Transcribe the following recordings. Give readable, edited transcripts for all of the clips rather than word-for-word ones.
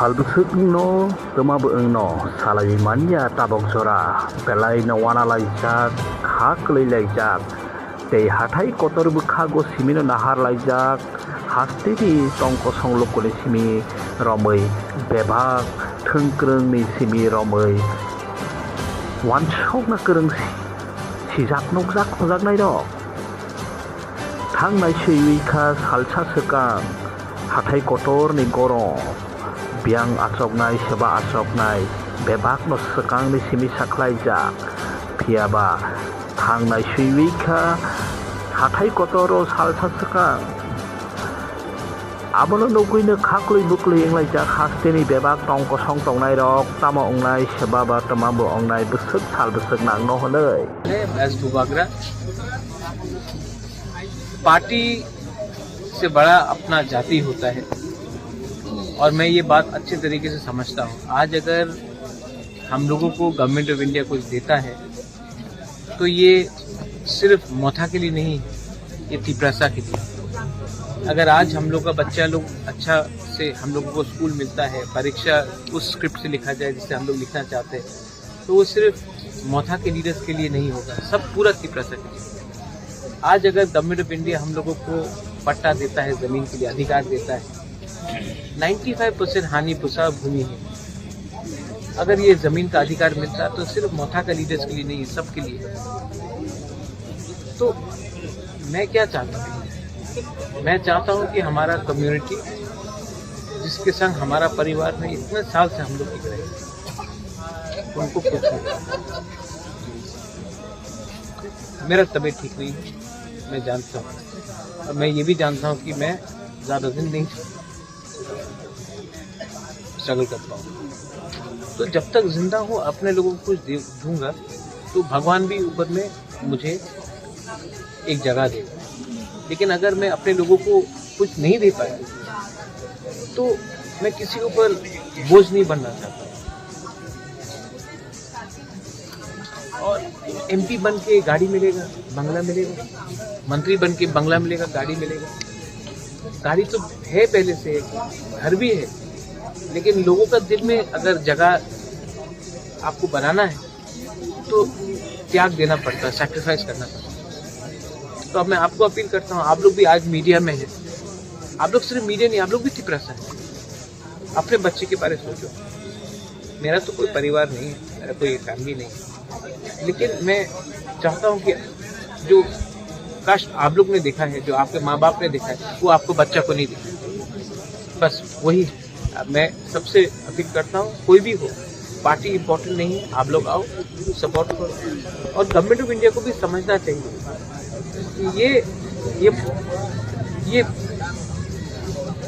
Salbusukno temabeungno salaimania tabok jora belai nawana laijak haklei laijak tei hathai kotor bukhago simino nahar laijak hasteni tongko songlokoni simi romoi bebak thongkrongni simi romoi wansokna korong sijak nokjak khojaknai rok thangnai seiwika salsa sekang hathai kotorni gorong biang asoknai seba asoknai bebak no sekangni simi saklaijak phiaba thangnai seiwika hathai kotoro salsa sekang abono noguino khakloi bukloi englaijak hasteni bebak tongko song tongnai rok tamo ongnai seba ba tamabo ongnai busuk sal busuk nangno honoi S Bubagra party से बड़ा अपना जाति होता है और मैं ये बात अच्छे तरीके से समझता हूँ। आज अगर हम लोगों को गवर्नमेंट ऑफ इंडिया कुछ देता है तो ये सिर्फ मोथा के लिए नहीं, ये तिपरासा के लिए। अगर आज हम लोग का बच्चा लोग अच्छा से हम लोगों को स्कूल मिलता है, परीक्षा उस स्क्रिप्ट से लिखा जाए जिससे हम लोग लिखना चाहते हैं, तो वो सिर्फ मोथा के लीडर्स के लिए नहीं होगा, सब पूरा तिपरासा के लिए। आज अगर गवर्नमेंट ऑफ इंडिया हम लोगों को पट्टा देता है, जमीन के लिए अधिकार देता है, 95% हानि पुसा भूमि है। अगर ये जमीन का अधिकार मिलता है तो सिर्फ मोथा का लीडर्स के लिए नहीं, सबके लिए। तो मैं क्या चाहता हूँ, मैं चाहता हूँ कि हमारा कम्युनिटी जिसके संग हमारा परिवार में इतने साल से हम लोग टिक रहे हैं, उनको कुछ मेरा तबीयत ठीक नहीं है, मैं जानता हूँ, और मैं ये भी जानता हूँ कि मैं ज़्यादा दिन नहीं स्ट्रगल कर पाऊँ। तो जब तक जिंदा हूँ अपने लोगों को कुछ दूंगा तो भगवान भी ऊपर में मुझे एक जगह देगा। लेकिन अगर मैं अपने लोगों को कुछ नहीं दे पाया तो मैं किसी के ऊपर बोझ नहीं बनना चाहता। और एमपी बन के गाड़ी मिलेगा, बंगला मिलेगा, मंत्री बन के बंगला मिलेगा, गाड़ी मिलेगा। गाड़ी तो है पहले से, घर भी है, लेकिन लोगों का दिल में अगर जगह आपको बनाना है तो त्याग देना पड़ता है, सैक्रिफाइस करना पड़ता है। तो अब मैं आपको अपील करता हूँ, आप लोग भी आज मीडिया में हैं, आप लोग सिर्फ मीडिया नहीं, आप लोग भी तिपरासा है। अपने बच्चे के बारे में सोचो। मेरा तो कोई परिवार नहीं है, मेरा कोई फैमिली नहीं है, लेकिन मैं चाहता हूँ कि जो काश आप लोग ने देखा है, जो आपके माँ बाप ने देखा है, वो आपको बच्चा को नहीं दिखा। बस वही मैं सबसे अपील करता हूँ। कोई भी हो, पार्टी इम्पोर्टेंट नहीं है, आप लोग आओ, सपोर्ट करो। और गवर्नमेंट ऑफ इंडिया को भी समझना चाहिए कि ये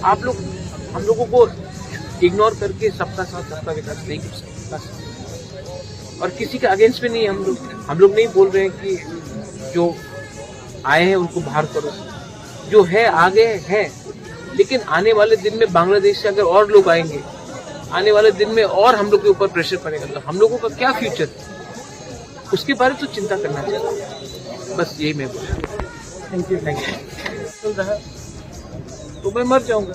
आप लोग हम लोगों को इग्नोर करके सबका साथ सबका विकास नहीं कर सकते। और किसी के अगेंस्ट में नहीं, हम लोग नहीं बोल रहे हैं कि जो आए हैं उनको बाहर करो, जो है आगे है। लेकिन आने वाले दिन में बांग्लादेश से अगर और लोग आएंगे, आने वाले दिन में और हम लोग के ऊपर प्रेशर पड़ेगा, तो हम लोगों का क्या फ्यूचर है, उसके बारे में तो चिंता करना चाहिए। बस यही मैं बोल रहा हूँ। Thank you. तो मैं मर जाऊंगा,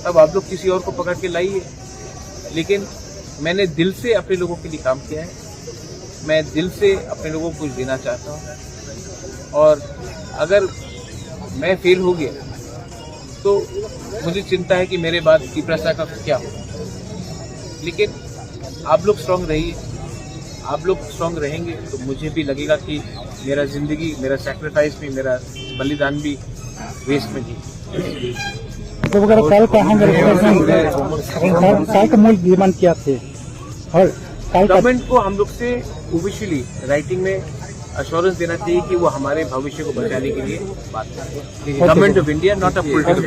अब आप लोग किसी और को पकड़ के लाइए। लेकिन मैंने दिल से अपने लोगों के लिए काम किया है, मैं दिल से अपने लोगों को कुछ देना चाहता हूँ। और अगर मैं फेल हो गया तो मुझे चिंता है कि मेरे बाद तिपरासा का क्या होगा। लेकिन आप लोग स्ट्रांग रहिए, आप लोग स्ट्रांग रहेंगे तो मुझे भी लगेगा कि मेरा जिंदगी, मेरा सैक्रिफाइस भी, मेरा बलिदान भी वेस्ट में नहीं। कल का मूल डिमांड क्या थे और गवर्नमेंट को हम लोग से ऑफिशियली राइटिंग में अश्योरेंस देना चाहिए कि वो हमारे भविष्य को बचाने के लिए बात करें। Government of India, not a political